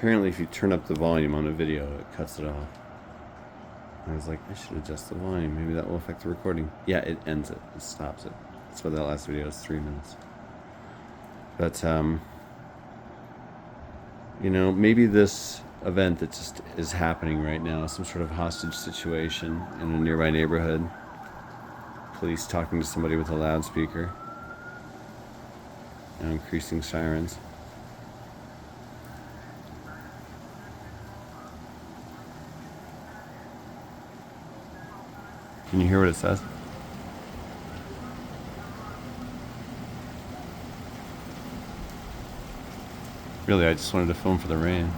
Apparently if you turn up the volume on a video, it cuts it off. I was like, I should adjust the volume. Maybe that will affect the recording. Yeah, it ends it. It stops it. That's why that last video is 3 minutes. But, maybe this event that just is happening right now, some sort of hostage situation in a nearby neighborhood, police talking to somebody with a loudspeaker, now increasing sirens. Can you hear what it says? Really, I just wanted to film for the rain.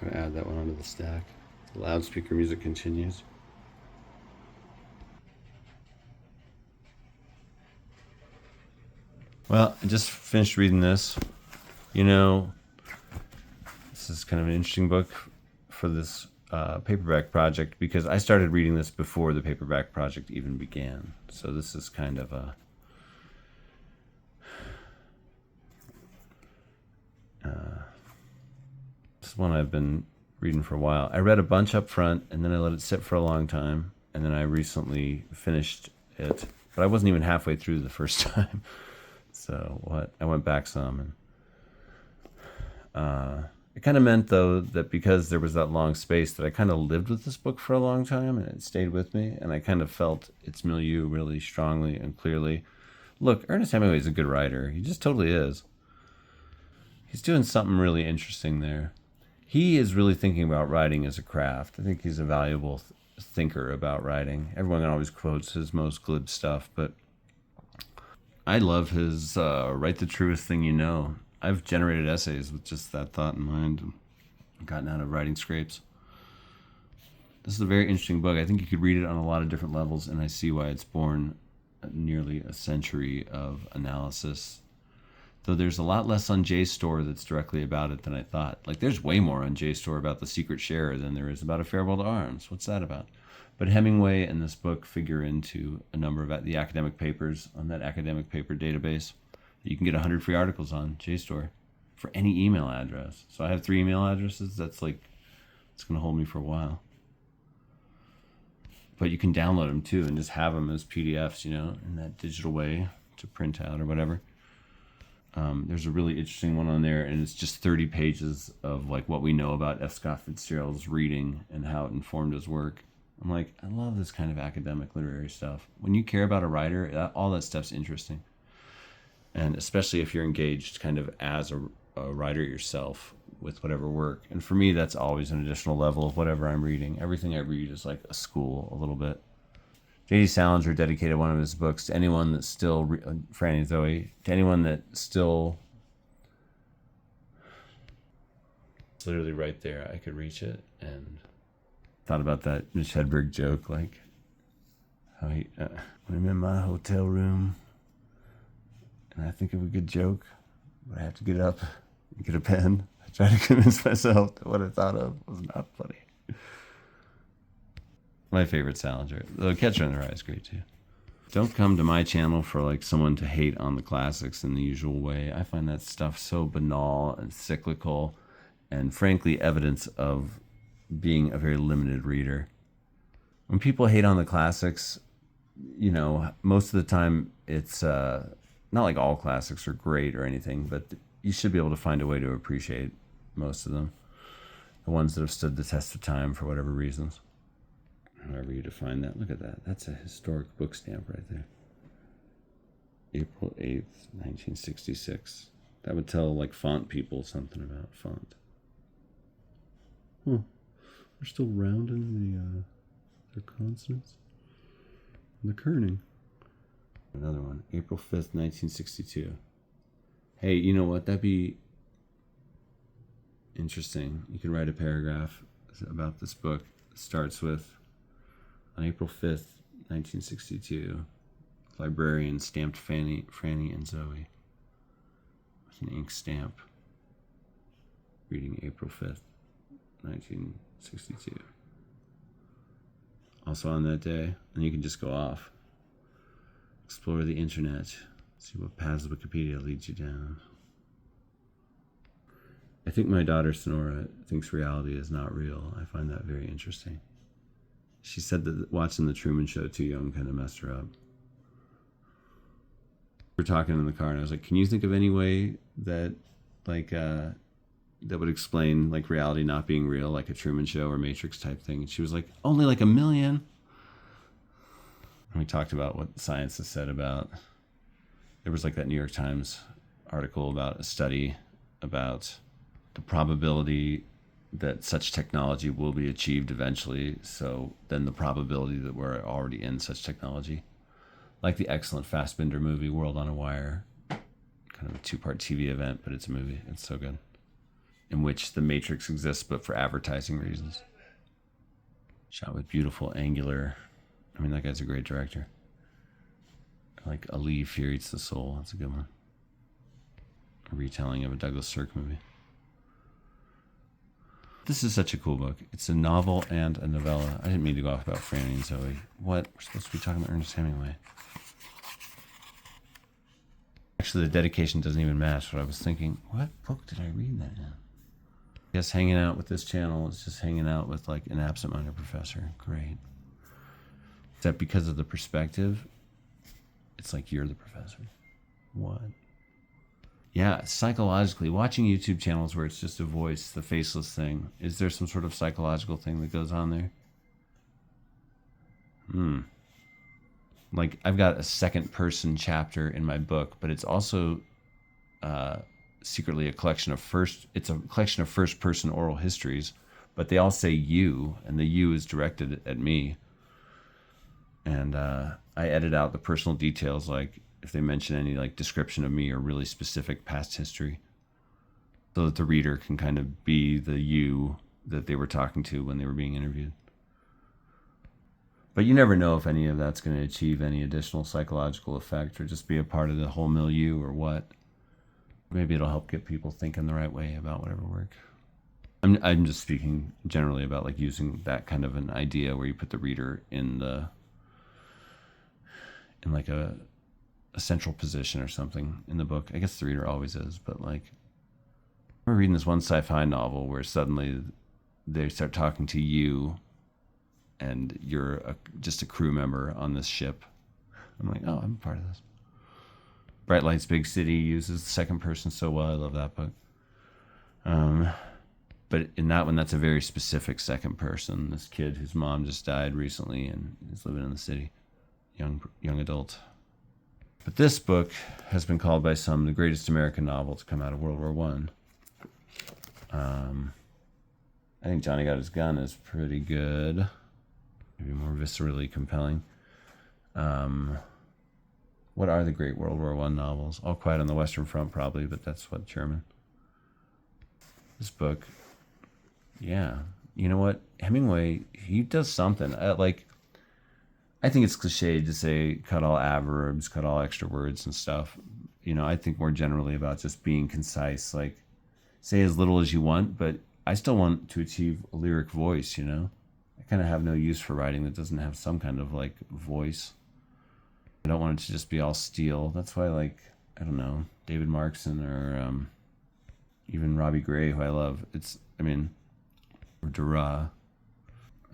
I'm gonna add that one onto the stack. The loudspeaker music continues. Well, I just finished reading this. This is kind of an interesting book for this paperback project because I started reading this before the paperback project even began. So this is kind of this is one I've been reading for a while. I read a bunch up front and then I let it sit for a long time, and then I recently finished it, but I wasn't even halfway through the first time. So I went back some, and it kind of meant though that because there was that long space that I kind of lived with this book for a long time and it stayed with me, and I kind of felt its milieu really strongly and clearly. Look, Ernest Hemingway is a good writer. He just totally is. He's doing something really interesting there. He is really thinking about writing as a craft. I think he's a valuable thinker about writing. Everyone always quotes his most glib stuff, but I love his write the truest thing you know. I've generated essays with just that thought in mind and gotten out of writing scrapes. This is a very interesting book. I think you could read it on a lot of different levels, and I see why it's borne nearly a century of analysis. Though there's a lot less on JSTOR that's directly about it than I thought. Like, there's way more on JSTOR about the secret share than there is about a Farewell to Arms. What's that about? But Hemingway and this book figure into a number of the academic papers on that academic paper database. You can get 100 free articles on JSTOR for any email address. So I have 3 email addresses. It's going to hold me for a while. But you can download them too and just have them as PDFs, in that digital way to print out or whatever. There's a really interesting one on there, and it's just 30 pages of what we know about F. Scott Fitzgerald's reading and how it informed his work. I'm like, I love this kind of academic literary stuff. When you care about a writer, all that stuff's interesting. And especially if you're engaged kind of as a writer yourself with whatever work. And for me, that's always an additional level of whatever I'm reading. Everything I read is like a school a little bit. J.D. Salinger dedicated one of his books to anyone that's still, Franny and Zoe, to anyone that still, it's literally right there. I could reach it, and thought about that Mitch Hedberg joke, like how he, when I'm in my hotel room and I think of a good joke, but I have to get up and get a pen. I try to convince myself that what I thought of was not funny. My favorite Salinger. The Catcher in the Rye is great too. Don't come to my channel for someone to hate on the classics in the usual way. I find that stuff so banal and cyclical, and frankly evidence of being a very limited reader. When people hate on the classics, most of the time it's not like all classics are great or anything, but you should be able to find a way to appreciate most of them. The ones that have stood the test of time for whatever reasons. However you define that. Look at that. That's a historic book stamp right there. April 8th, 1966. That would tell font people something about font. Huh. They're still rounding their consonants. And the kerning. Another one. April 5th, 1962. Hey, you know what? That'd be interesting. You can write a paragraph about this book. It starts with, on April 5th, 1962, librarians stamped Franny and Zoe with an ink stamp, reading April 5th, 1962. Also on that day, and you can just go off. Explore the internet, see what paths Wikipedia leads you down. I think my daughter Sonora thinks reality is not real. I find that very interesting. She said that watching The Truman Show too young kind of messed her up. We were talking in the car, and I was like, can you think of any way that, like, that would explain, like, reality not being real, like a Truman Show or Matrix type thing? And she was like, only like 1 million. And we talked about what science has said about, there was like that New York Times article about a study about the probability that such technology will be achieved eventually. So then the probability that we're already in such technology, like the excellent Fassbinder movie, World on a Wire, kind of a 2-part TV event, but it's a movie. It's so good. In which the Matrix exists, but for advertising reasons. Shot with beautiful angular. I mean, that guy's a great director. Like Ali, Fear Eats the Soul. That's a good one. A retelling of a Douglas Sirk movie. This is such a cool book. It's a novel and a novella. I didn't mean to go off about Franny and Zoe. What? We're supposed to be talking about Ernest Hemingway. Actually, the dedication doesn't even match what I was thinking. What book did I read that in? I guess hanging out with this channel is just hanging out with like an absent-minded professor. Great. Except because of the perspective, it's like you're the professor. What? Yeah, psychologically, watching YouTube channels where it's just a voice, the faceless thing, is there some sort of psychological thing that goes on there? Like, I've got a second-person chapter in my book, but it's also secretly a collection of first-person oral histories, but they all say you, and the you is directed at me. And I edit out the personal details, like if they mention any like description of me or really specific past history, so that the reader can kind of be the you that they were talking to when they were being interviewed. But you never know if any of that's going to achieve any additional psychological effect or just be a part of the whole milieu or what. Maybe it'll help get people thinking the right way about whatever work. I'm just speaking generally about like using that kind of an idea where you put the reader in like a central position or something in the book. I guess the reader always is, but like, I'm reading this one sci-fi novel where suddenly they start talking to you and you're just a crew member on this ship. I'm like, oh, I'm a part of this. Bright Lights, Big City uses the second person so well. I love that book. But in that one, that's a very specific second person. This kid whose mom just died recently and is living in the city. Young adult. But this book has been called by some the greatest American novel to come out of World War I. I think Johnny Got His Gun is pretty good. Maybe more viscerally compelling. What are the great World War I novels? All Quiet on the Western Front, probably, but that's what, German. This book, yeah. You know what? Hemingway, he does something. I think it's cliched to say cut all adverbs, cut all extra words and stuff. You know, I think more generally about just being concise. Like, say as little as you want, but I still want to achieve a lyric voice, you know? I kind of have no use for writing that doesn't have some kind of, like, voice. I don't want it to just be all steel. That's why, like, I don't know, David Markson or even Robbie Gray, who I love. Or Dura.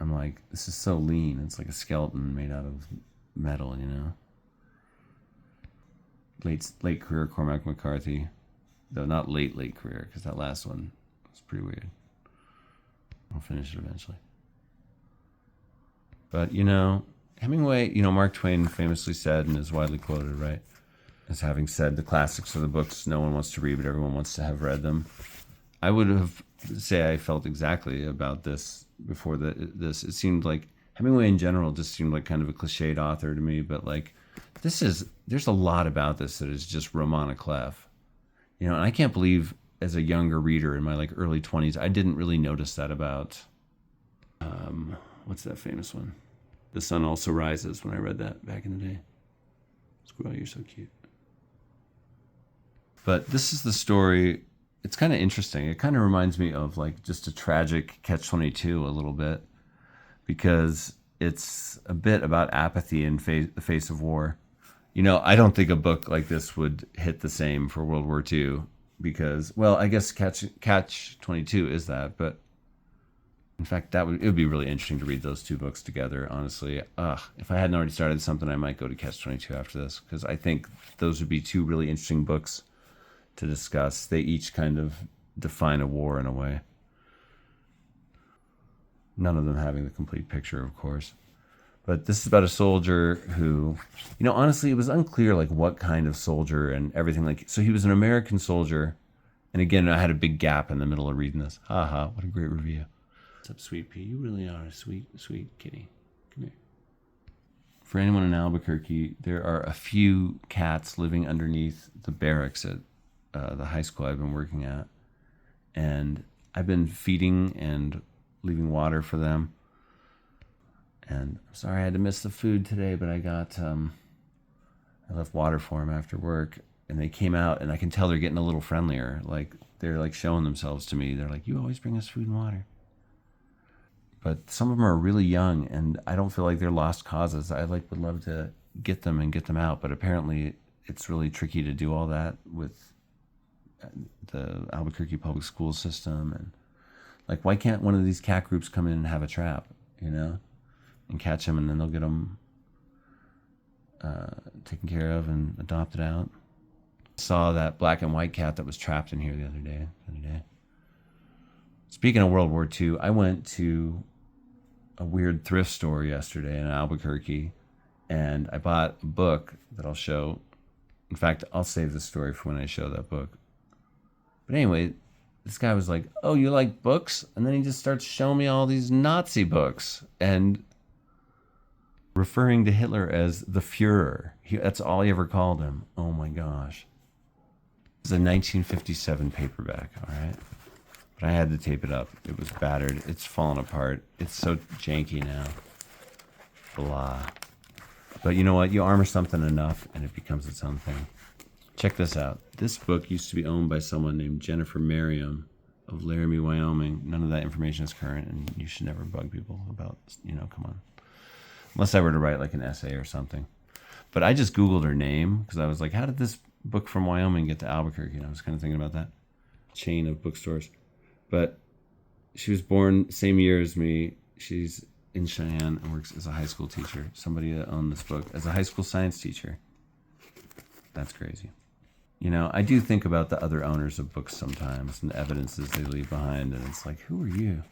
I'm like, this is so lean. It's like a skeleton made out of metal, you know? Late career Cormac McCarthy. Though not late career, because that last one was pretty weird. I'll finish it eventually. But, you know, Hemingway, you know, Mark Twain famously said and is widely quoted, right, as having said, the classics are the books no one wants to read, but everyone wants to have read them. I would have say I felt exactly about this before this. It seemed like Hemingway in general just seemed like kind of a cliched author to me, but like there's a lot about this that is just roman à clef. You know, and I can't believe as a younger reader in my like early 20s, I didn't really notice that about, what's that famous one? The Sun Also Rises, when I read that back in the day. Squirrel, you're so cute. But this is the story. It's kind of interesting. It kind of reminds me of like just a tragic Catch-22 a little bit, because it's a bit about apathy in the face of war. You know, I don't think a book like this would hit the same for World War II because, well, I guess Catch-22 is that, but in fact, it would be really interesting to read those two books together, honestly. If I hadn't already started something, I might go to Catch-22 after this, because I think those would be two really interesting books to discuss. They each kind of define a war in a way. None of them having the complete picture, of course. But this is about a soldier who, you know, honestly, it was unclear like what kind of soldier and everything. Like, so he was an American soldier. And again, I had a big gap in the middle of reading this. Haha, what a great review. What's up, Sweet Pea? You really are a sweet, sweet kitty. Come here. For anyone in Albuquerque, there are a few cats living underneath the barracks at the high school I've been working at. And I've been feeding and leaving water for them. And I'm sorry I had to miss the food today, but I left water for them after work. And they came out, and I can tell they're getting a little friendlier. Like, they're like showing themselves to me. They're like, you always bring us food and water. But some of them are really young, and I don't feel like they're lost causes. I would love to get them and get them out, but apparently it's really tricky to do all that with the Albuquerque public school system. And like, why can't one of these cat groups come in and have a trap, you know, and catch them, and then they'll get them taken care of and adopted out. I saw that black and white cat that was trapped in here the other day. Speaking of World War II, I went to a weird thrift store yesterday in Albuquerque, and I bought a book that I'll show. In fact, I'll save the story for when I show that book. But anyway, this guy was like, oh, you like books? And then he just starts showing me all these Nazi books and referring to Hitler as the Fuhrer. That's all he ever called him. Oh my gosh. It's a 1957 paperback, all right? But I had to tape it up. It was battered. It's fallen apart. It's so janky now. Blah. But you know what? You armor something enough and it becomes its own thing. Check this out. This book used to be owned by someone named Jennifer Merriam of Laramie, Wyoming. None of that information is current, and you should never bug people about, you know, come on. Unless I were to write like an essay or something. But I just Googled her name because I was like, how did this book from Wyoming get to Albuquerque? And I was kind of thinking about that chain of bookstores. But she was born same year as me. She's in Cheyenne and works as a high school teacher. Somebody that owned this book as a high school science teacher. That's crazy. You know, I do think about the other owners of books sometimes and the evidences they leave behind. And it's like, who are you?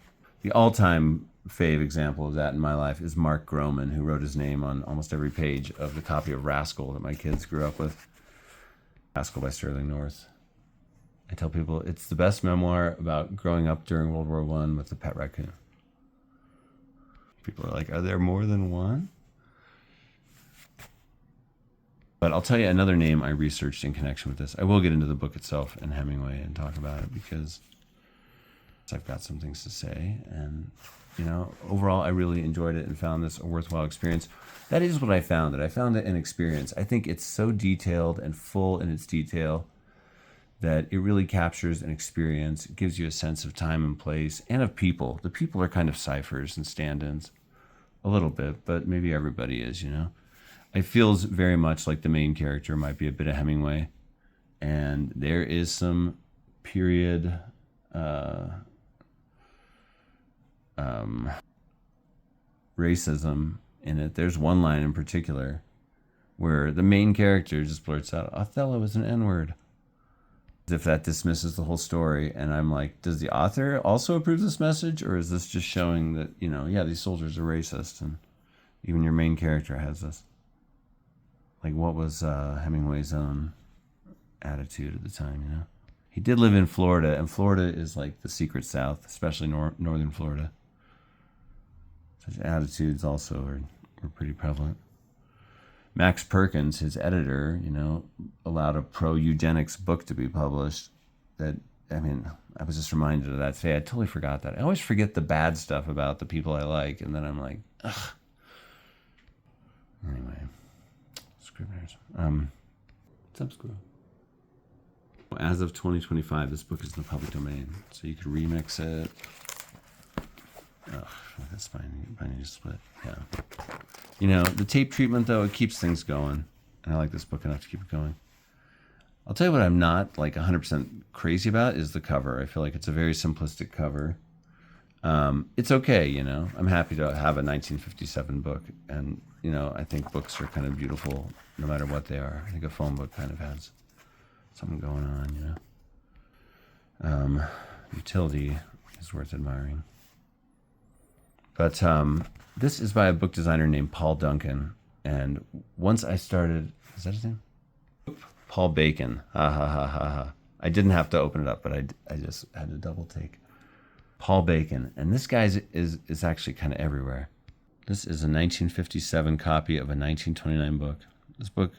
The all-time fave example of that in my life is Mark Groman, who wrote his name on almost every page of the copy of Rascal that my kids grew up with. Rascal by Sterling North. I tell people it's the best memoir about growing up during World War I with a pet raccoon. People are like, are there more than one? But I'll tell you another name I researched in connection with this. I will get into the book itself and Hemingway and talk about it because I've got some things to say. And, you know, overall, I really enjoyed it and found this a worthwhile experience. That is what I found. That I found it an experience. I think it's so detailed and full in its detail that it really captures an experience. It gives you a sense of time and place and of people. The people are kind of ciphers and stand-ins a little bit, but maybe everybody is, you know. It feels very much like the main character might be a bit of Hemingway. And there is some period racism in it. There's one line in particular where the main character just blurts out, Othello is an N-word. As if that dismisses the whole story. And I'm like, does the author also approve this message? Or is this just showing that, you know, yeah, these soldiers are racist and even your main character has this? Like, what was Hemingway's own attitude at the time, you know? He did live in Florida, and Florida is like the secret South, especially northern Florida. Such attitudes also are pretty prevalent. Max Perkins, his editor, you know, allowed a pro-eugenics book to be published that I mean, I was just reminded of that today. I totally forgot that. I always forget the bad stuff about the people I like, and then I'm like, ugh. Anyway, Scribners. What's up, Squirrel? As of 2025, this book is in the public domain, so you could remix it. Oh, that's fine. I need to split. Yeah. You know, the tape treatment, though, it keeps things going. And I like this book enough to keep it going. I'll tell you what I'm not like 100% crazy about is the cover. I feel like it's a very simplistic cover. It's okay, you know. I'm happy to have a 1957 book. And, you know, I think books are kind of beautiful no matter what they are. I think a phone book kind of has something going on, you know. Utility is worth admiring. But this is by a book designer named Paul Duncan. And once I started, is that his name? Paul Bacon. Ha ha ha ha ha. I didn't have to open it up, but I just had to double take. Paul Bacon. And this guy is actually kind of everywhere. This is a 1957 copy of a 1929 book. This book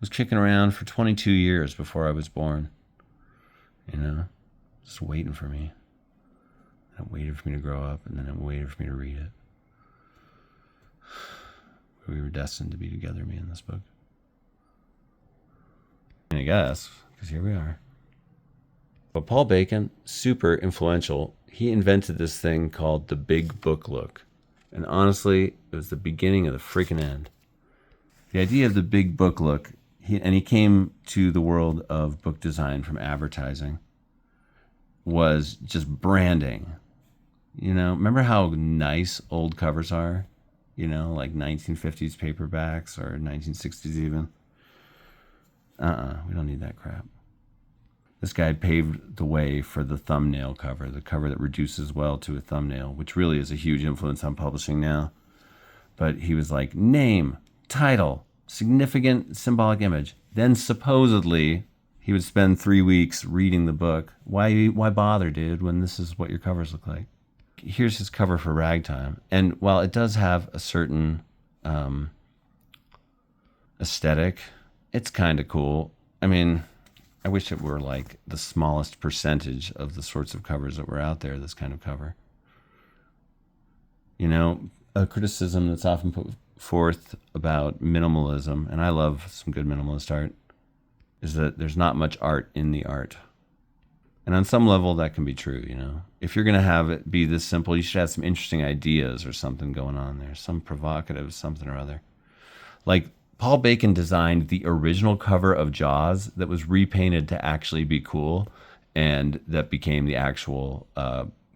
was kicking around for 22 years before I was born. You know, just waiting for me. It waited for me to grow up, and then it waited for me to read it. We were destined to be together, me and this book. And I guess, because here we are. But Paul Bacon, super influential. He invented this thing called the big book look. And honestly, it was the beginning of the freaking end. The idea of the big book look, he came to the world of book design from advertising, was just branding. You know, remember how nice old covers are? You know, like 1950s paperbacks or 1960s even. We don't need that crap. This guy paved the way for the thumbnail cover, the cover that reduces well to a thumbnail, which really is a huge influence on publishing now. But he was like, name, title, significant symbolic image. Then supposedly he would spend 3 weeks reading the book. Why bother, dude, when this is what your covers look like? Here's his cover for Ragtime. And while it does have a certain aesthetic, it's kind of cool. I mean, I wish it were like the smallest percentage of the sorts of covers that were out there, this kind of cover. You know, a criticism that's often put forth about minimalism, and I love some good minimalist art, is that there's not much art in the art. And on some level, that can be true, you know. If you're going to have it be this simple, you should have some interesting ideas or something going on there, some provocative something or other. Like, Paul Bacon designed the original cover of Jaws that was repainted to actually be cool, and that became the actual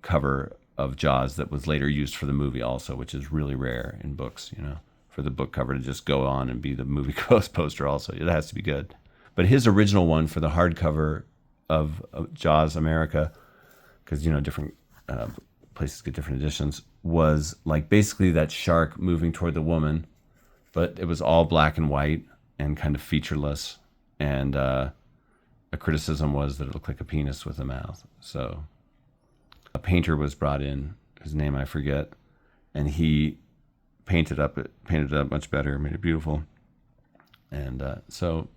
cover of Jaws that was later used for the movie also, which is really rare in books, you know, for the book cover to just go on and be the movie poster also. It has to be good. But his original one for the hardcover of Jaws America, because, you know, different places get different editions, was like basically that shark moving toward the woman, but it was all black and white and kind of featureless. And a criticism was that it looked like a penis with a mouth. So a painter was brought in, whose name I forget, and he painted it up much better, made it beautiful. And so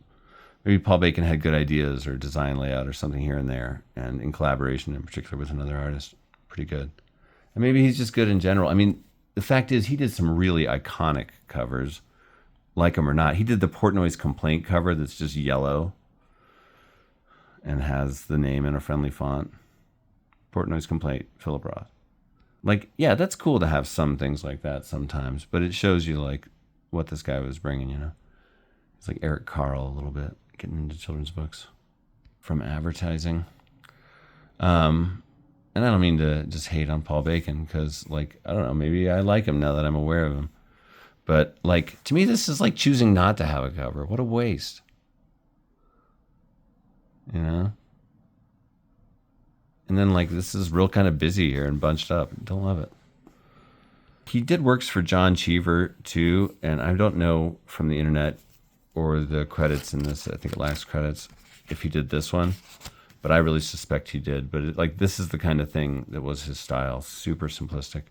maybe Paul Bacon had good ideas or design layout or something here and there, and in collaboration in particular with another artist, pretty good. And maybe he's just good in general. I mean, the fact is he did some really iconic covers, like him or not. He did the Portnoy's Complaint cover that's just yellow and has the name in a friendly font. Portnoy's Complaint, Philip Roth. Like, yeah, that's cool to have some things like that sometimes, but it shows you like what this guy was bringing, you know. It's like Eric Carle a little bit, getting into children's books from advertising. And I don't mean to just hate on Paul Bacon because, like, I don't know, maybe I like him now that I'm aware of him. But, like, to me, this is like choosing not to have a cover. What a waste. You know? And then, like, this is real kind of busy here and bunched up. Don't love it. He did works for John Cheever, too, and I don't know from the internet or the credits in this, I think it lacks credits, if he did this one. But I really suspect he did. But, this is the kind of thing that was his style. Super simplistic.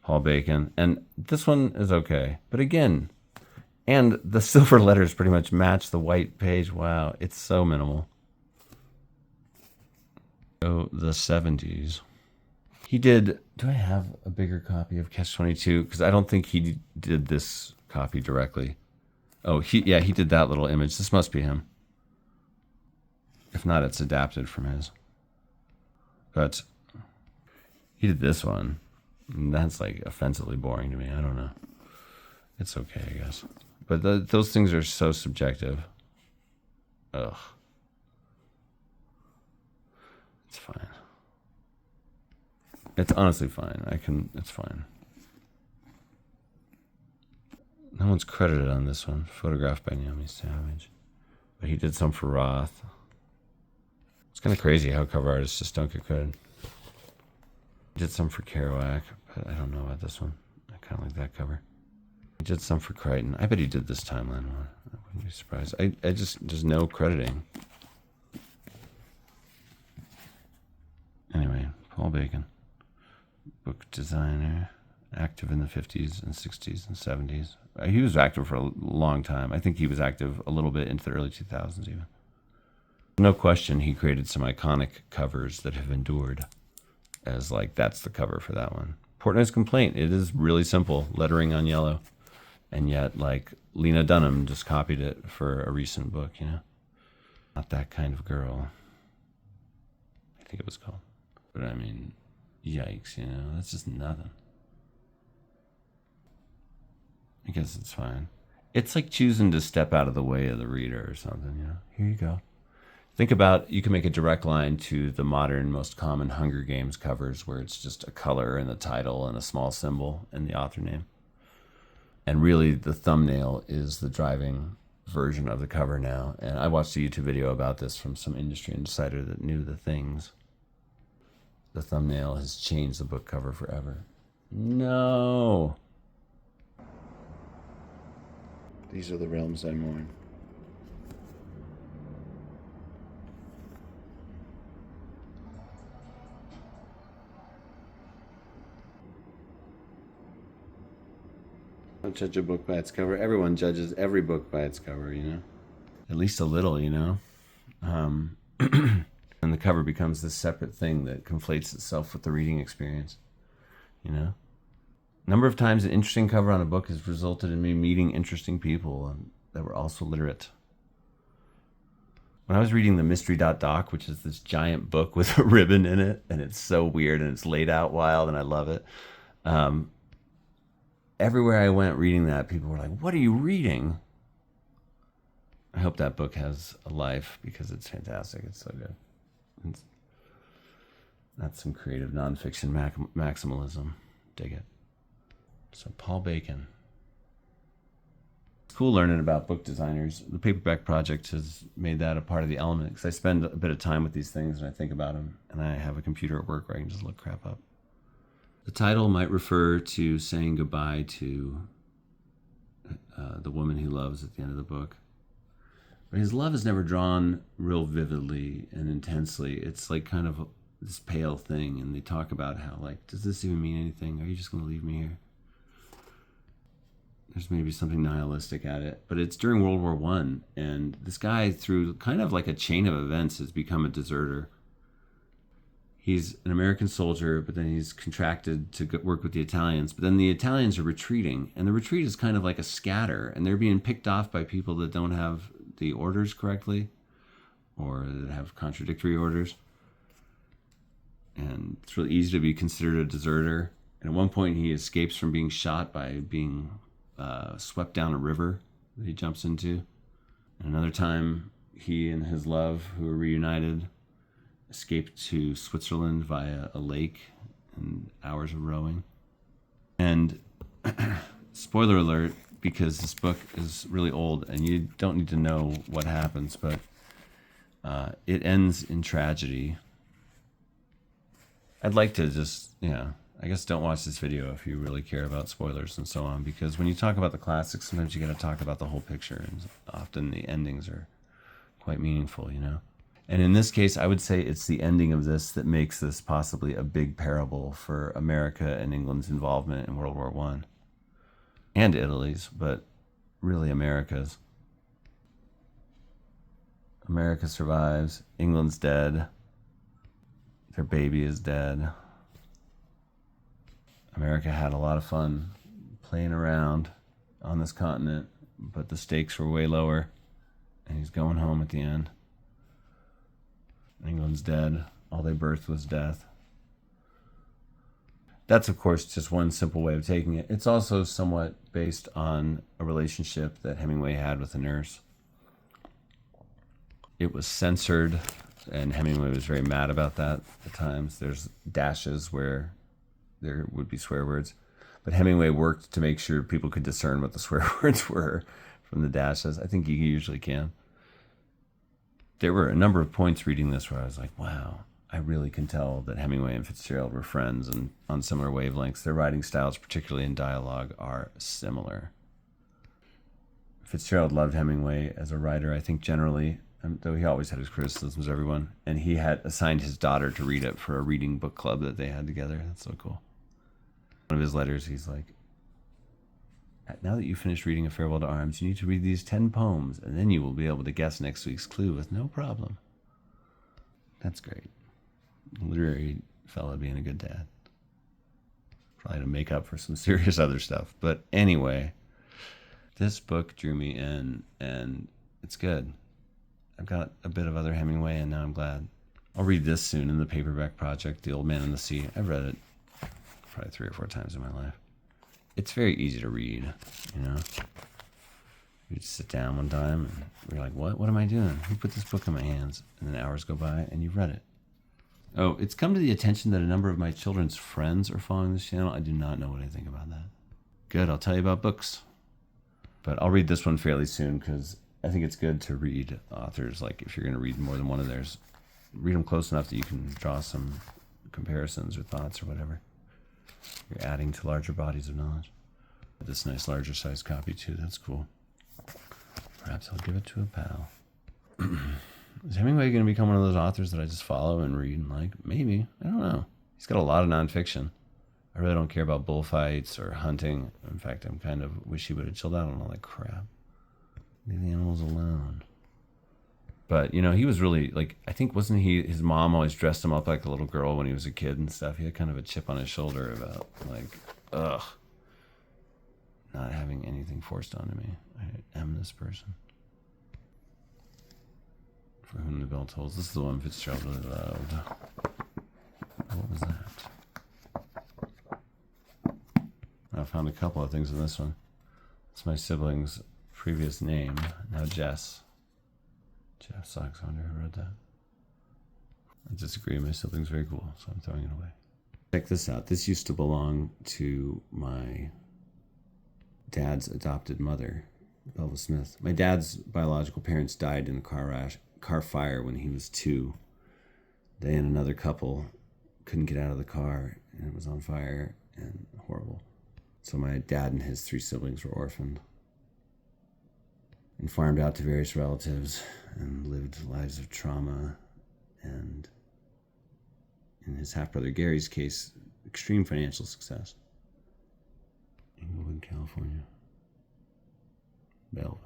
Paul Bacon. And this one is okay. But again, and the silver letters pretty much match the white page. Wow, it's so minimal. Oh, the 70s. He did. Do I have a bigger copy of Catch-22? Because I don't think he did this copy directly. Oh, he did that little image. This must be him. If not, it's adapted from his. But he did this one. And that's like offensively boring to me. I don't know. It's okay, I guess. But those things are so subjective. Ugh. It's fine. It's honestly fine. It's fine. No one's credited on this one. Photographed by Naomi Savage. But he did some for Roth. It's kind of crazy how cover artists just don't get credit. He did some for Kerouac, but I don't know about this one. I kind of like that cover. He did some for Crichton. I bet he did this timeline one. I wouldn't be surprised. There's no crediting. Anyway, Paul Bacon. Book designer. Active in the 50s and 60s and 70s. He was active for a long time. I think he was active a little bit into the early 2000s even. No question he created some iconic covers that have endured as like, that's the cover for that one. Portnoy's Complaint. It is really simple. Lettering on yellow. And yet, like, Lena Dunham just copied it for a recent book, you know? Not That Kind of Girl. I think it was called. But I mean, yikes, you know? That's just nothing. I guess it's fine. It's like choosing to step out of the way of the reader or something, you know? Here you go. Think about, you can make a direct line to the modern, most common Hunger Games covers where it's just a color and the title and a small symbol and the author name. And really, the thumbnail is the driving version of the cover now. And I watched a YouTube video about this from some industry insider that knew the things. The thumbnail has changed the book cover forever. No. These are the realms I mourn. Don't judge a book by its cover. Everyone judges every book by its cover, you know? At least a little, you know? And the cover becomes this separate thing that conflates itself with the reading experience, you know? Number of times an interesting cover on a book has resulted in me meeting interesting people that were also literate. When I was reading the Mystery.doc, which is this giant book with a ribbon in it, and it's so weird and it's laid out wild and I love it. Everywhere I went reading that, people were like, what are you reading? I hope that book has a life because it's fantastic. It's so good. That's some creative nonfiction maximalism. Dig it. So Paul Bacon. It's cool learning about book designers. The Paperback Project has made that a part of the element because I spend a bit of time with these things and I think about them. And I have a computer at work where I can just look crap up. The title might refer to saying goodbye to the woman he loves at the end of the book. But his love is never drawn real vividly and intensely. It's like kind of this pale thing. And they talk about how, like, does this even mean anything? Are you just going to leave me here? There's maybe something nihilistic at it. But it's during World War I. And this guy, through kind of like a chain of events, has become a deserter. He's an American soldier, but then he's contracted to work with the Italians. But then the Italians are retreating, and the retreat is kind of like a scatter, and they're being picked off by people that don't have the orders correctly, or that have contradictory orders. And it's really easy to be considered a deserter. And at one point, he escapes from being shot by being swept down a river that he jumps into. And another time, he and his love, who are reunited, escaped to Switzerland via a lake and hours of rowing. And spoiler alert, because this book is really old and you don't need to know what happens, but it ends in tragedy. I'd like to just, I guess don't watch this video if you really care about spoilers and so on, because when you talk about the classics, sometimes you got to talk about the whole picture, and often the endings are quite meaningful, you know? And in this case, I would say it's the ending of this that makes this possibly a big parable for America and England's involvement in World War I. And Italy's, but really America's. America survives, England's dead. Their baby is dead. America had a lot of fun playing around on this continent, but the stakes were way lower, and he's going home at the end. England's dead. All they birthed was death. That's, of course, just one simple way of taking it. It's also somewhat based on a relationship that Hemingway had with a nurse. It was censored, and Hemingway was very mad about that at times. There's dashes where there would be swear words. But Hemingway worked to make sure people could discern what the swear words were from the dashes. I think he usually can. There were a number of points reading this where I was like, wow, I really can tell that Hemingway and Fitzgerald were friends and on similar wavelengths. Their writing styles, particularly in dialogue, are similar. Fitzgerald loved Hemingway as a writer, I think generally, though he always had his criticisms, everyone. And he had assigned his daughter to read it for a reading book club that they had together. That's so cool. One of his letters, he's like, now that you've finished reading A Farewell to Arms, you need to read these 10 poems, and then you will be able to guess next week's clue with no problem. That's great. Literary fella being a good dad. Probably to make up for some serious other stuff. But anyway, this book drew me in, and it's good. I've got a bit of other Hemingway, and now I'm glad. I'll read this soon in the Paperback Project, The Old Man and the Sea. I've read it probably 3 or 4 times in my life. It's very easy to read, you know. You just sit down one time, and you're like, what am I doing? Who put this book in my hands? And then hours go by, and you've read it. Oh, it's come to the attention that a number of my children's friends are following this channel. I do not know what I think about that. Good, I'll tell you about books. But I'll read this one fairly soon because I think it's good to read authors. Like if you're going to read more than one of theirs, read them close enough that you can draw some comparisons or thoughts or whatever. You're adding to larger bodies of knowledge. This nice larger size copy too, that's cool. Perhaps I'll give it to a pal. Is Hemingway going to become one of those authors that I just follow and read and like? Maybe. I don't know. He's got a lot of nonfiction. I really don't care about bullfights or hunting. In fact, I'm kind of wish he would have chilled out on all that crap. Leave the animals alone. But, you know, he was really, like, I think, wasn't he, his mom always dressed him up like a little girl when he was a kid and stuff. He had kind of a chip on his shoulder about, like, not having anything forced onto me. I am this person. For Whom the Bell Tolls. This is the one Fitzgerald really loved. What was that? I found a couple of things in this one. It's my sibling's previous name, now Jess. Jeff Sox, I wonder who wrote that. I disagree. My sibling's very cool, so I'm throwing it away. Check this out. This used to belong to my dad's adopted mother, Belva Smith. My dad's biological parents died in a car fire when he was 2. They and another couple couldn't get out of the car, and it was on fire and horrible. So my dad and his 3 siblings were orphaned and farmed out to various relatives and lived lives of trauma and, in his half-brother Gary's case, extreme financial success. Inglewood, California. Belva.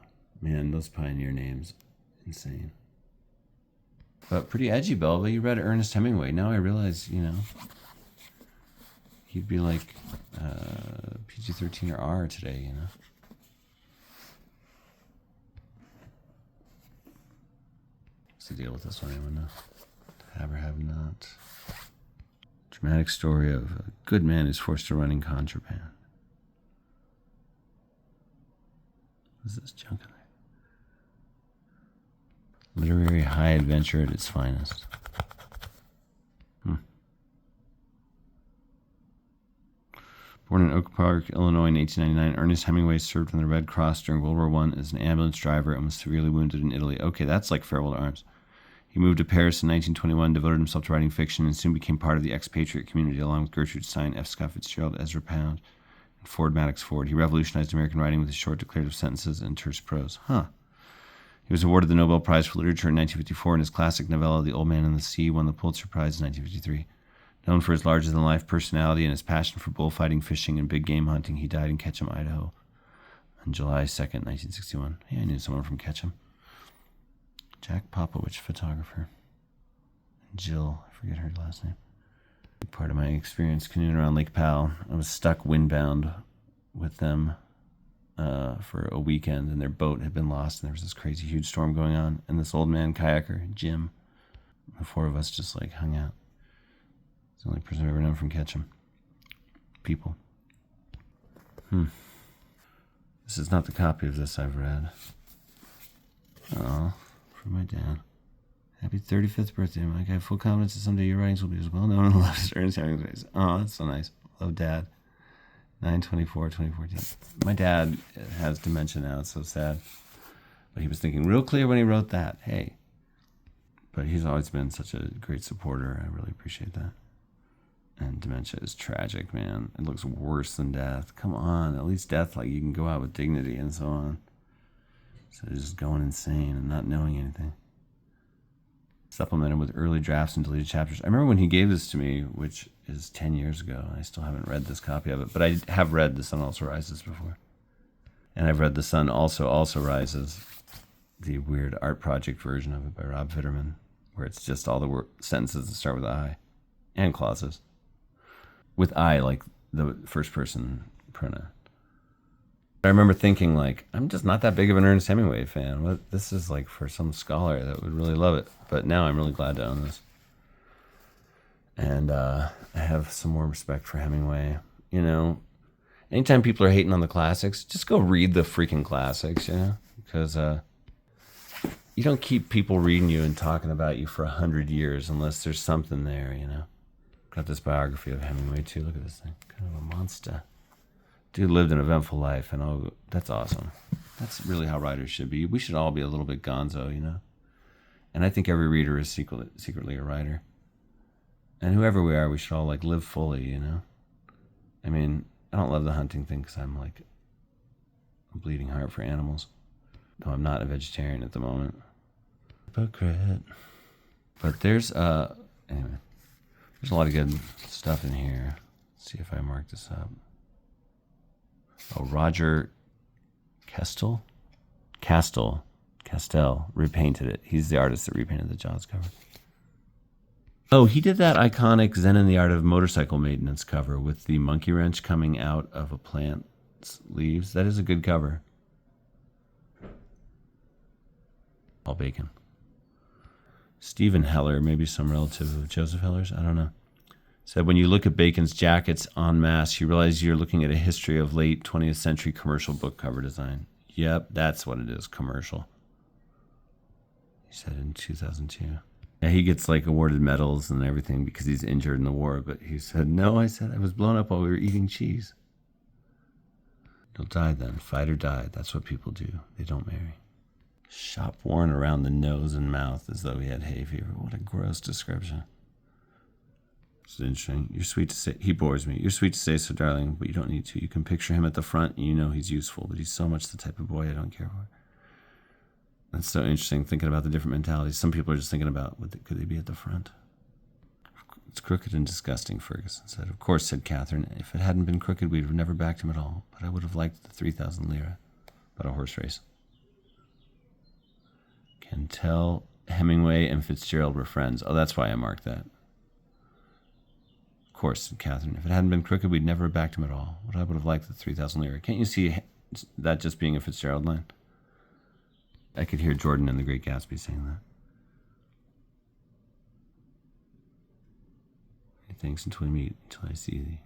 Man, those pioneer names, insane. But pretty edgy, Belva. You read Ernest Hemingway. Now I realize, you know, he'd be like PG-13 or R today, you know. What's the deal with this one? Anyone know? Have or have not. Dramatic story of a good man who's forced to run in contraband. What's this junk in there? Literary high adventure at its finest. Born in Oak Park, Illinois in 1899, Ernest Hemingway served in the Red Cross during World War I as an ambulance driver and was severely wounded in Italy. Okay, that's like Farewell to Arms. He moved to Paris in 1921, devoted himself to writing fiction, and soon became part of the expatriate community along with Gertrude Stein, F. Scott Fitzgerald, Ezra Pound, and Ford Madox Ford. He revolutionized American writing with his short declarative sentences and terse prose. He was awarded the Nobel Prize for Literature in 1954, and his classic novella, The Old Man and the Sea, won the Pulitzer Prize in 1953. Known for his larger-than-life personality and his passion for bullfighting, fishing, and big game hunting, he died in Ketchum, Idaho on July 2nd, 1961. Hey, I knew someone from Ketchum. Jack Popowich, photographer. Jill, I forget her last name. Part of my experience canoeing around Lake Powell, I was stuck windbound with them for a weekend, and their boat had been lost, and there was this crazy huge storm going on, and this old man kayaker, Jim, the four of us just like hung out. It's the only person I've ever known from Ketchum. People. This is not the copy of this I've read. Oh, from my dad. Happy 35th birthday, Mike. I have full confidence that someday your writings will be as well known and loved as Ernest Hemingway's. Oh, that's so nice. Love, Dad. 9/24/2014. My dad has dementia now. It's so sad. But he was thinking real clear when he wrote that. Hey. But he's always been such a great supporter. I really appreciate that. And dementia is tragic, man. It looks worse than death. Come on. At least death, like, you can go out with dignity and so on. So just going insane and not knowing anything. Supplemented with early drafts and deleted chapters. I remember when he gave this to me, which is 10 years ago. I still haven't read this copy of it, but I have read The Sun Also Rises before. And I've read The Sun Also Rises, the weird art project version of it by Rob Vitterman, where it's just all the sentences that start with I and clauses. With I, like the first person pronoun. I remember thinking, like, I'm just not that big of an Ernest Hemingway fan. This is like for some scholar that would really love it. But now I'm really glad to own this. And I have some more respect for Hemingway. You know, anytime people are hating on the classics, just go read the freaking classics, you know? Because you don't keep people reading you and talking about you for 100 years unless there's something there, you know? Got this biography of Hemingway, too. Look at this thing. Kind of a monster. Dude lived an eventful life, and that's awesome. That's really how writers should be. We should all be a little bit gonzo, you know? And I think every reader is secretly a writer. And whoever we are, we should all, like, live fully, you know? I mean, I don't love the hunting thing because I'm, like, a bleeding heart for animals. Though I'm not a vegetarian at the moment. Hypocrite. But there's, anyway. There's a lot of good stuff in here. Let's see if I mark this up. Oh, Roger Castell repainted it. He's the artist that repainted the Jaws cover. Oh, he did that iconic Zen and the Art of Motorcycle Maintenance cover with the monkey wrench coming out of a plant's leaves. That is a good cover. Paul Bacon. Stephen Heller, maybe some relative of Joseph Heller's, I don't know, said when you look at Bacon's jackets en masse, you realize you're looking at a history of late 20th century commercial book cover design. Yep, that's what it is, commercial. He said in 2002. Yeah, he gets like awarded medals and everything because he's injured in the war, but he said, no, I was blown up while we were eating cheese. You'll die then, fight or die. That's what people do. They don't marry. Shop worn around the nose and mouth as though he had hay fever. What a gross description. It's interesting. You're sweet to say. He bores me. You're sweet to say so, darling, but you don't need to. You can picture him at the front, and you know he's useful, but he's so much the type of boy I don't care for. That's so interesting, thinking about the different mentalities. Some people are just thinking about, could they be at the front? It's crooked and disgusting, Ferguson said. Of course, said Catherine. If it hadn't been crooked, we'd have never backed him at all, but I would have liked the 3,000 lira. But a horse race. Can tell Hemingway and Fitzgerald were friends. Oh, that's why I marked that. Of course, said Catherine. If it hadn't been crooked, we'd never have backed him at all. But I would have liked the 3,000 lira. Can't you see that just being a Fitzgerald line? I could hear Jordan and the Great Gatsby saying that. Thanks until we meet, until I see thee.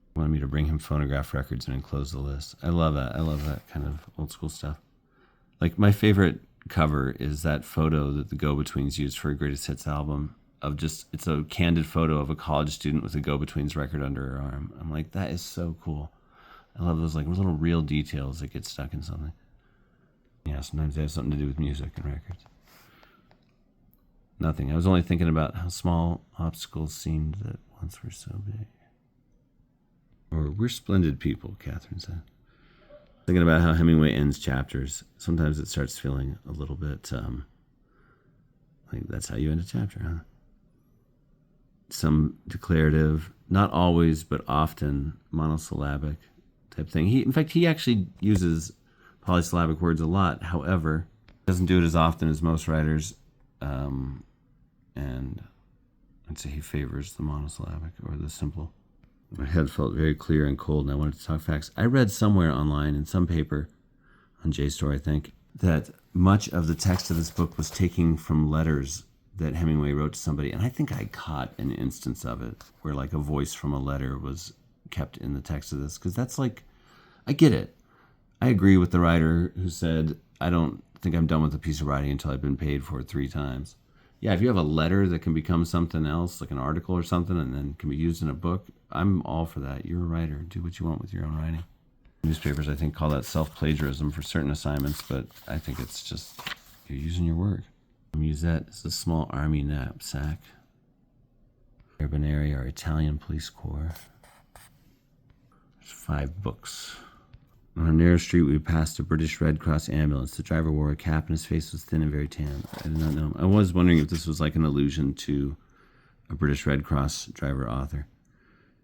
He wanted me to bring him phonograph records and enclose the list. I love that. I love that kind of old school stuff. Like, my favorite cover is that photo that the Go-Betweens used for a Greatest Hits album of just, it's a candid photo of a college student with a Go-Betweens record under her arm. I'm like, that is so cool. I love those like little real details that get stuck in something. Yeah, sometimes they have something to do with music and records. Nothing. I was only thinking about how small obstacles seemed that once were so big. Or, we're splendid people, Catherine said. Thinking about how Hemingway ends chapters, sometimes it starts feeling a little bit like that's how you end a chapter, huh? Some declarative, not always, but often monosyllabic type thing. In fact, he actually uses polysyllabic words a lot. However, he doesn't do it as often as most writers. and I'd say he favors the monosyllabic or the simple. My head felt very clear and cold, and I wanted to talk facts. I read somewhere online in some paper on JSTOR, I think, that much of the text of this book was taken from letters that Hemingway wrote to somebody, and I think I caught an instance of it where like a voice from a letter was kept in the text of this, because that's like, I get it. I agree with the writer who said, I don't think I'm done with a piece of writing until I've been paid for it 3 times. Yeah, if you have a letter that can become something else, like an article or something, and then can be used in a book, I'm all for that. You're a writer. Do what you want with your own writing. Newspapers, I think, call that self-plagiarism for certain assignments, but I think it's just you're using your work. Musette is a small army knapsack. Carabinieri, our Italian police corps. There's 5 books. On a narrow street, we passed a British Red Cross ambulance. The driver wore a cap and his face was thin and very tan. I did not know. I was wondering if this was like an allusion to a British Red Cross driver author.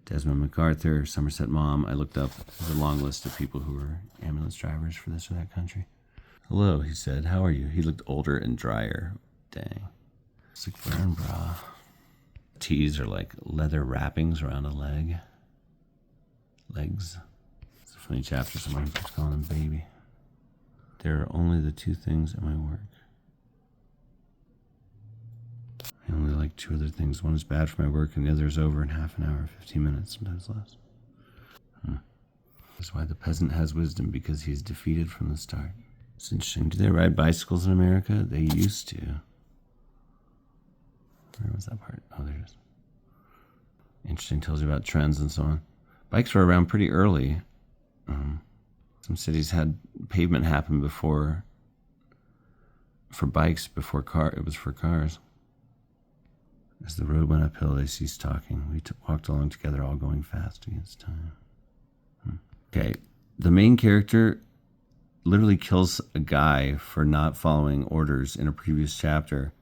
Desmond MacArthur, Somerset Maugham. I looked up. There's a long list of people who were ambulance drivers for this or that country. Hello, he said. How are you? He looked older and drier. Dang. Sick burn bra. Tees are like leather wrappings around a leg. Legs. It's a funny chapter. Someone keeps calling him baby. There are only the 2 things in my work. I only like 2 other things. One is bad for my work and the other is over in half an hour, 15 minutes, sometimes less. That's why the peasant has wisdom, because he's defeated from the start. It's interesting. Do they ride bicycles in America? They used to. Where was that part? Oh, there it is. Interesting. Tells you about trends and so on. Bikes were around pretty early. Some cities had pavement happen before, for bikes, before it was for cars. As the road went uphill, they ceased talking. We walked along together, all going fast against time. Okay, the main character literally kills a guy for not following orders in a previous chapter,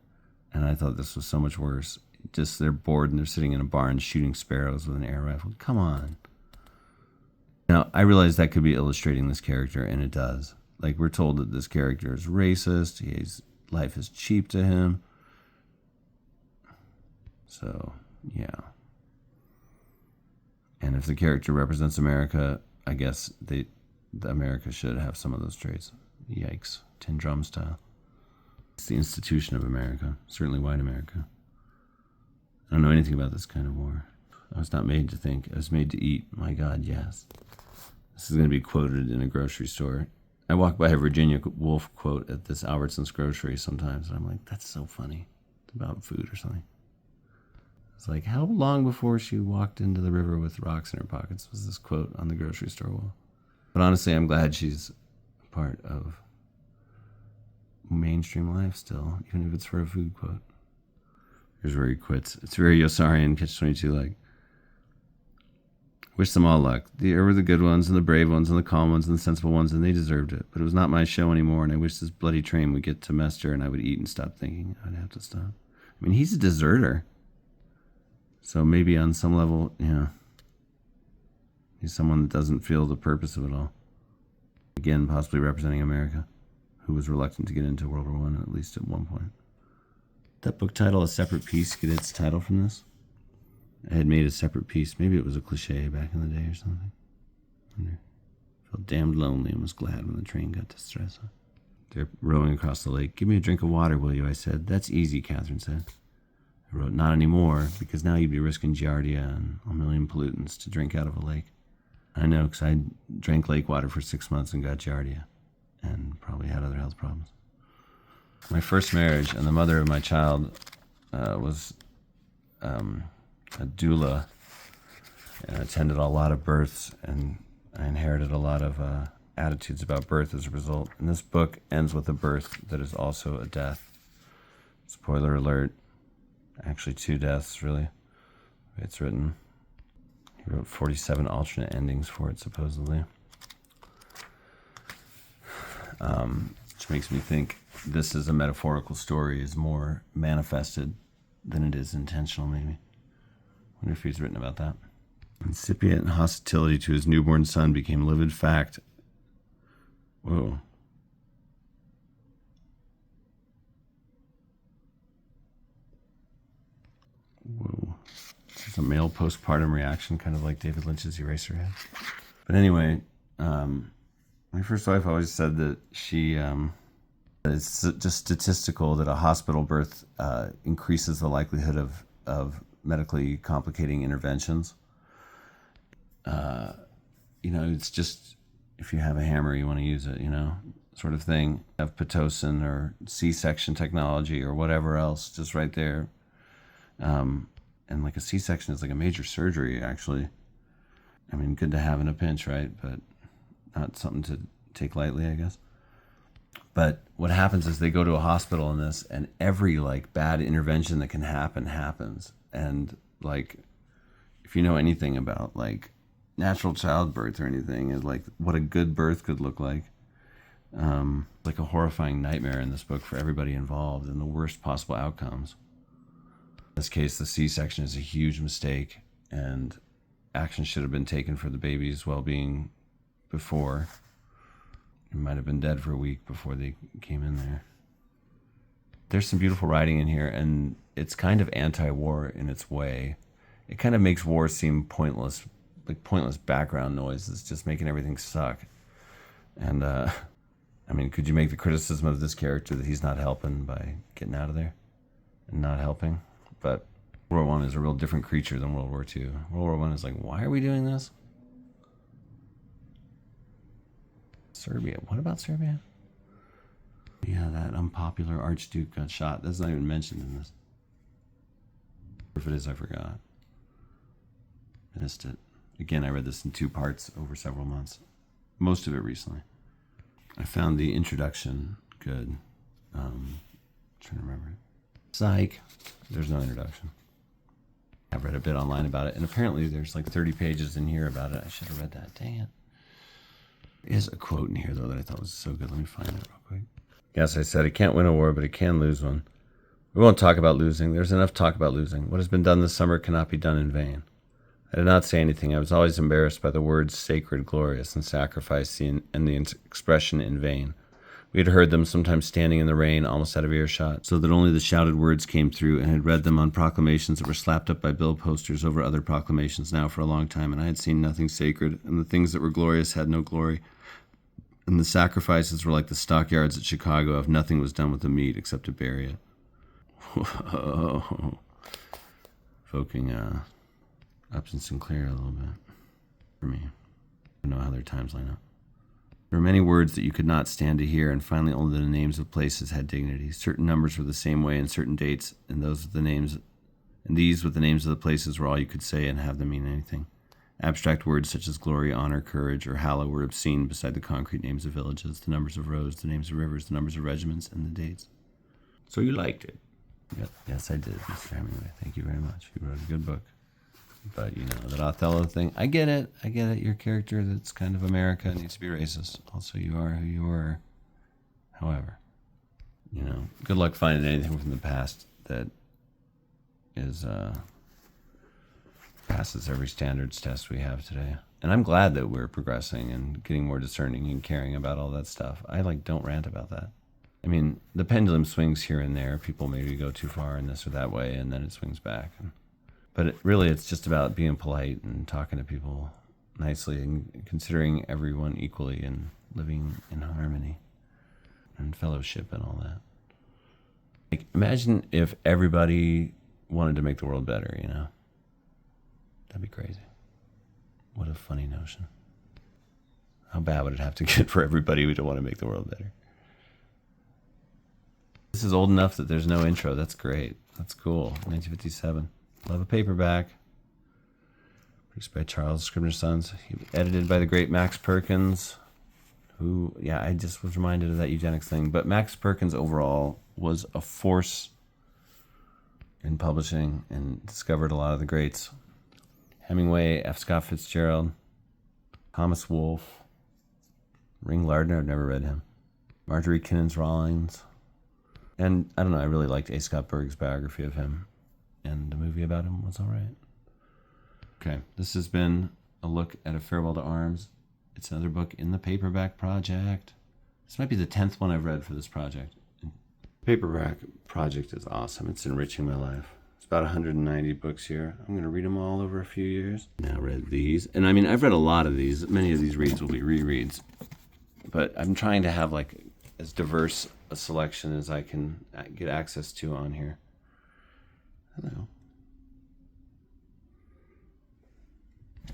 and I thought this was so much worse. Just they're bored and they're sitting in a barn shooting sparrows with an air rifle. Come on. Now, I realize that could be illustrating this character, and it does. Like, we're told that this character is racist. Life is cheap to him. So, yeah. And if the character represents America, I guess the America should have some of those traits. Yikes. Tin drum style. It's the institution of America. Certainly white America. I don't know anything about this kind of war. I was not made to think. I was made to eat. My God, yes. This is going to be quoted in a grocery store. I walk by a Virginia Woolf quote at this Albertsons grocery sometimes, and I'm like, that's so funny. It's about food or something. It's like, how long before she walked into the river with rocks in her pockets was this quote on the grocery store wall? But honestly, I'm glad she's a part of mainstream life still, even if it's for a food quote. Here's where he quits. It's very Yossarian, Catch-22, like, wish them all luck. There were the good ones and the brave ones and the calm ones and the sensible ones, and they deserved it. But it was not my show anymore, and I wish this bloody train would get to Mester and I would eat and stop thinking. I'd have to stop. I mean, he's a deserter. So maybe on some level, yeah, he's someone that doesn't feel the purpose of it all. Again, possibly representing America, who was reluctant to get into World War I, at least at one point. That book title, A Separate Piece, get its title from this? I had made a separate piece. Maybe it was a cliche back in the day or something. I felt damned lonely and was glad when the train got to Stresa. They're rowing across the lake. Give me a drink of water, will you? I said. That's easy, Catherine said. I wrote, not anymore, because now you'd be risking giardia and a million pollutants to drink out of a lake. I know, because I drank lake water for 6 months and got giardia, and probably had other health problems. My first marriage, and the mother of my child was a doula, and attended a lot of births, and I inherited a lot of attitudes about birth as a result. And this book ends with a birth that is also a death. Spoiler alert. Actually, 2 deaths, really. It's written. He wrote 47 alternate endings for it, supposedly. Which makes me think this is a metaphorical story, is more manifested than it is intentional, maybe. I wonder if he's written about that. Incipient hostility to his newborn son became livid fact. Whoa. It's a male postpartum reaction, kind of like David Lynch's Eraserhead. But anyway, my first wife always said that it's just statistical that a hospital birth increases the likelihood of medically complicating interventions. It's just, if you have a hammer, you want to use it, sort of thing. Have Pitocin or C-section technology or whatever else, just right there. And like a C-section is like a major surgery, actually. I mean, good to have in a pinch, right? But not something to take lightly, I guess. But what happens is they go to a hospital in this, and every like bad intervention that can happen happens. And like, if you know anything about like natural childbirth or anything, is like what a good birth could look like. Like a horrifying nightmare in this book for everybody involved, and the worst possible outcomes. In this case, the C-section is a huge mistake, and action should have been taken for the baby's well-being before. He might have been dead for a week before they came in there. There's some beautiful writing in here, and it's kind of anti-war in its way. It kind of makes war seem pointless, like pointless background noise that's just making everything suck. And, could you make the criticism of this character that he's not helping by getting out of there and not helping? But World War I is a real different creature than World War II. World War I is like, why are we doing this? Serbia. What about Serbia? Yeah, that unpopular Archduke got shot. That's not even mentioned in this. If it is, I forgot. Missed it. Again, I read this in 2 parts over several months. Most of it recently. I found the introduction good. Trying to remember it. Psych. There's no introduction. I've read a bit online about it, and apparently there's like 30 pages in here about it. I should have read that. Dang it. There is a quote in here, though, that I thought was so good. Let me find it real quick. Yes, I said it can't win a war, but it can lose one. We won't talk about losing. There's enough talk about losing. What has been done this summer cannot be done in vain. I did not say anything. I was always embarrassed by the words sacred, glorious, and sacrifice, and the expression in vain. We had heard them, sometimes standing in the rain, almost out of earshot, so that only the shouted words came through, and had read them on proclamations that were slapped up by bill posters over other proclamations now for a long time, and I had seen nothing sacred, and the things that were glorious had no glory, and the sacrifices were like the stockyards at Chicago of nothing was done with the meat except to bury it. Whoa. Evoking Upton Sinclair a little bit for me. I don't know how their times line up. There were many words that you could not stand to hear, and finally only the names of places had dignity. Certain numbers were the same way, and certain dates, and these with the names of the places were all you could say and have them mean anything. Abstract words such as glory, honor, courage, or hallow were obscene beside the concrete names of villages, the numbers of roads, the names of rivers, the numbers of regiments, and the dates. So you liked it? Yep. Yes, I did, Mr. Hemingway. Thank you very much. You wrote a good book. But, that Othello thing, I get it. Your character that's kind of America needs to be racist. Also, you are who you were. However, good luck finding anything from the past that is passes every standards test we have today. And I'm glad that we're progressing and getting more discerning and caring about all that stuff. I don't rant about that. I mean, the pendulum swings here and there. People maybe go too far in this or that way, and then it swings back. But it's just about being polite and talking to people nicely and considering everyone equally and living in harmony and fellowship and all that. Like, imagine if everybody wanted to make the world better, That'd be crazy. What a funny notion. How bad would it have to get for everybody who don't want to make the world better? This is old enough that there's no intro. That's great. That's cool. 1957. Love a Paperback. Produced by Charles Scribner's Sons. Edited by the great Max Perkins, who, I just was reminded of that eugenics thing. But Max Perkins overall was a force in publishing and discovered a lot of the greats. Hemingway, F. Scott Fitzgerald, Thomas Wolfe, Ring Lardner, I've never read him. Marjorie Kinnons Rawlings. And I don't know, I really liked A. Scott Berg's biography of him. And the movie about him was all right. Okay, this has been a look at A Farewell to Arms. It's another book in the Paperback Project. This might be the 10th one I've read for this project. The Paperback Project is awesome. It's enriching my life. It's about 190 books here. I'm going to read them all over a few years. Now read these. And I mean, I've read a lot of these. Many of these reads will be rereads. But I'm trying to have like as diverse a selection as I can get access to on here. Hello.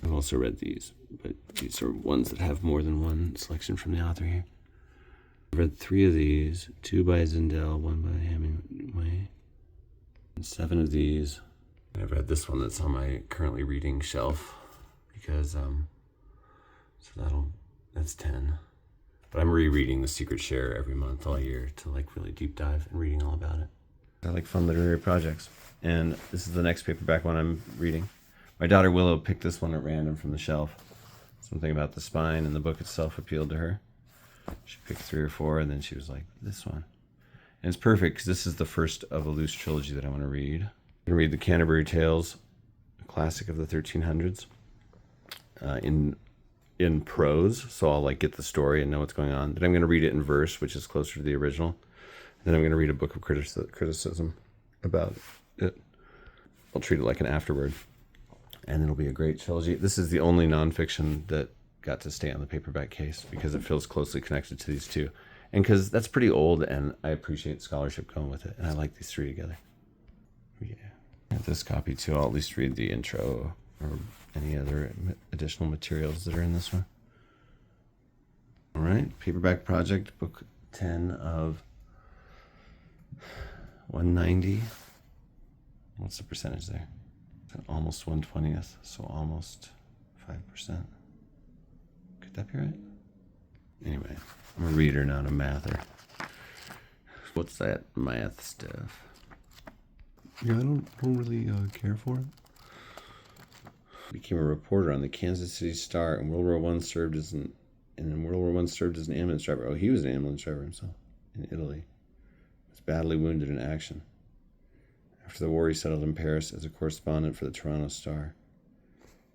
I've also read these, but these are ones that have more than one selection from the author here. I've read 3 of these, 2 by Zindel, 1 by Hemingway, and 7 of these. And I've read this one that's on my currently reading shelf because, that's 10. But I'm rereading The Secret Share every month all year to like really deep dive and reading all about it. I like fun literary projects. And this is the next paperback one I'm reading. My daughter Willow picked this one at random from the shelf. Something about the spine and the book itself appealed to her. She picked 3 or 4 and then she was like, this one. And it's perfect because this is the first of a loose trilogy that I want to read. I'm going to read the Canterbury Tales, a classic of the 1300s, in prose. So I'll like get the story and know what's going on. Then I'm going to read it in verse, which is closer to the original. Then I'm going to read a book of criticism about it. I'll treat it like an afterword. And it'll be a great trilogy. This is the only nonfiction that got to stay on the paperback case because it feels closely connected to these 2. And because that's pretty old and I appreciate scholarship going with it. And I like these 3 together. Yeah. I have this copy too. I'll at least read the intro or any other additional materials that are in this one. All right. Paperback Project, book 10 of 190. What's the percentage there? Almost 1/20th, so almost 5%. Could that be right? Anyway, I'm a reader, not a mather. What's that math stuff? Yeah, I don't really care for it. Became a reporter on the Kansas City Star, and World War I served as an ambulance driver. Oh, he was an ambulance driver himself in Italy. He was badly wounded in action. After the war, he settled in Paris as a correspondent for the Toronto Star.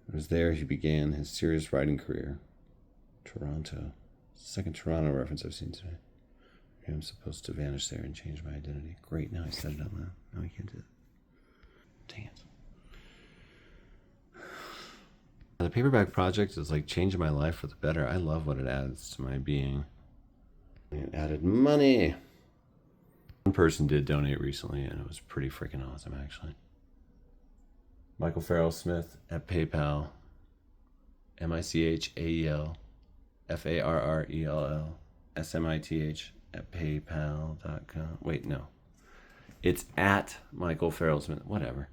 It was there he began his serious writing career. Toronto. It's the second Toronto reference I've seen today. Maybe I'm supposed to vanish there and change my identity. Great, now I said it out loud. Now I can't do it. Dang it. The Paperback Project is like changing my life for the better. I love what it adds to my being. It added money. One person did donate recently, and it was pretty freaking awesome, actually. Michael Farrell Smith at PayPal, MICHAEL, FARRELL, SMITH at PayPal.com. Wait, no. It's at Michael Farrell Smith. Whatever.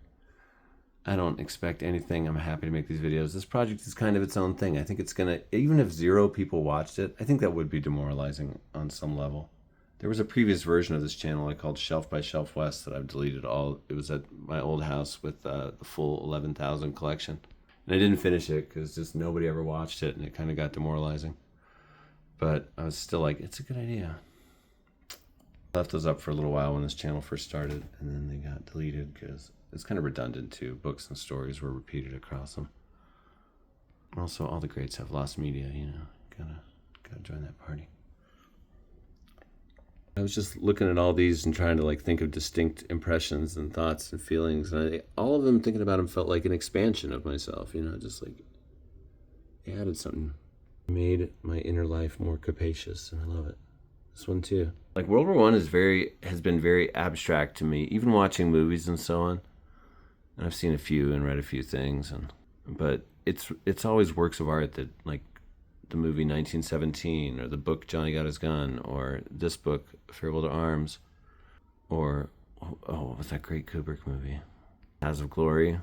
I don't expect anything. I'm happy to make these videos. This project is kind of its own thing. I think it's going to, even if 0 people watched it, I think that would be demoralizing on some level. There was a previous version of this channel I called Shelf by Shelf West that I've deleted all. It was at my old house with the full 11,000 collection. And I didn't finish it because just nobody ever watched it and it kind of got demoralizing. But I was still like, it's a good idea. I left those up for a little while when this channel first started and then they got deleted because it's kind of redundant too. Books and stories were repeated across them. Also, all the greats have lost media, you know. Gotta join that party. I was just looking at all these and trying to like think of distinct impressions and thoughts and feelings, and all of them thinking about them felt like an expansion of myself, you know, just like they added something, made my inner life more capacious, and I love it. This one too. Like World War I has been very abstract to me, even watching movies and so on. And I've seen a few and read a few things, but it's always works of art that like the movie 1917 or the book Johnny Got His Gun or this book Farewell to Arms or what was that great Kubrick movie As of Glory.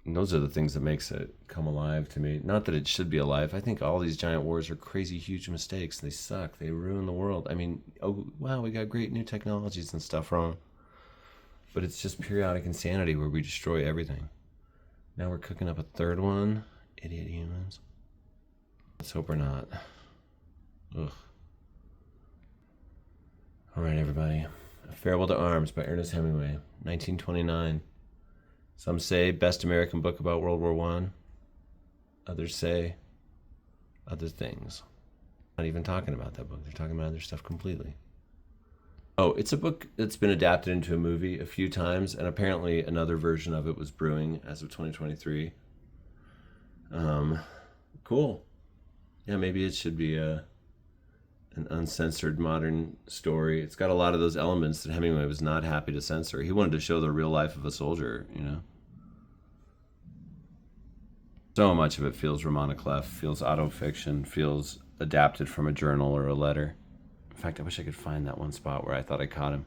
And those are the things that makes it come alive to me. Not that it should be alive. I think all these giant wars are crazy huge mistakes. They suck. They ruin the world. I mean, oh wow, we got great new technologies and stuff from them, but it's just periodic insanity where we destroy everything. Now we're cooking up a third one. Idiot humans. Let's hope we're not. Ugh. All right, everybody. Farewell to Arms by Ernest Hemingway, 1929. Some say best American book about World War I. Others say other things. Not even talking about that book. They're talking about other stuff completely. Oh, it's a book that's been adapted into a movie a few times, and apparently another version of it was brewing as of 2023. Um, cool. Yeah, maybe it should be an uncensored modern story. It's got a lot of those elements that Hemingway was not happy to censor. He wanted to show the real life of a soldier, you know? So much of it feels roman à clef, feels autofiction, feels adapted from a journal or a letter. In fact, I wish I could find that one spot where I thought I caught him.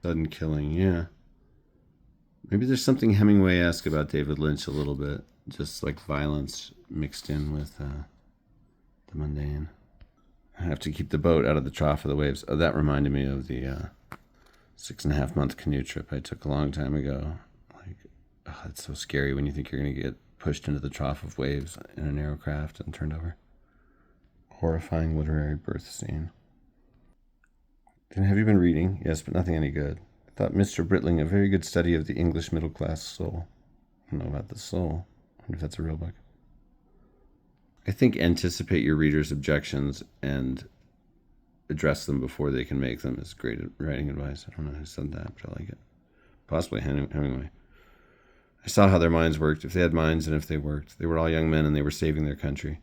Sudden killing, yeah. Maybe there's something Hemingway-esque about David Lynch a little bit. Just like violence mixed in with the mundane. I have to keep the boat out of the trough of the waves. Oh, that reminded me of the 6.5 month canoe trip I took a long time ago. Like, oh, it's so scary when you think you're going to get pushed into the trough of waves in a narrow craft and turned over. Horrifying literary birth scene. Then have you been reading? Yes, but nothing any good. I thought Mr. Britling a very good study of the English middle class soul. I don't know about the soul. I wonder if that's a real book. I think anticipate your readers' objections and address them before they can make them is great writing advice. I don't know who said that, but I like it. Possibly Hemingway. I saw how their minds worked, if they had minds and if they worked. They were all young men and they were saving their country.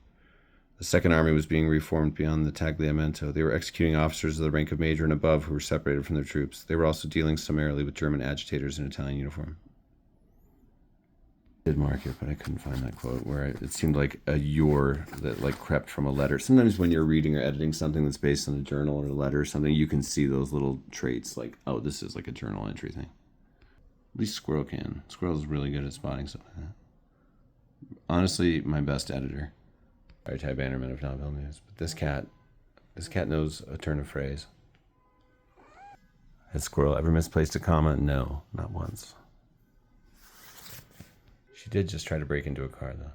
The Second Army was being reformed beyond the Tagliamento. They were executing officers of the rank of major and above who were separated from their troops. They were also dealing summarily with German agitators in Italian uniform. I did mark it, but I couldn't find that quote where it seemed like a "your" that like crept from a letter. Sometimes when you're reading or editing something that's based on a journal or a letter or something, you can see those little traits like, oh, this is like a journal entry thing. At least Squirrel can. Squirrel's really good at spotting stuff like that. Honestly, my best editor. Sorry, Ty Bannerman of Novel News. But this cat knows a turn of phrase. Has Squirrel ever misplaced a comma? No, not once. She did just try to break into a car, though.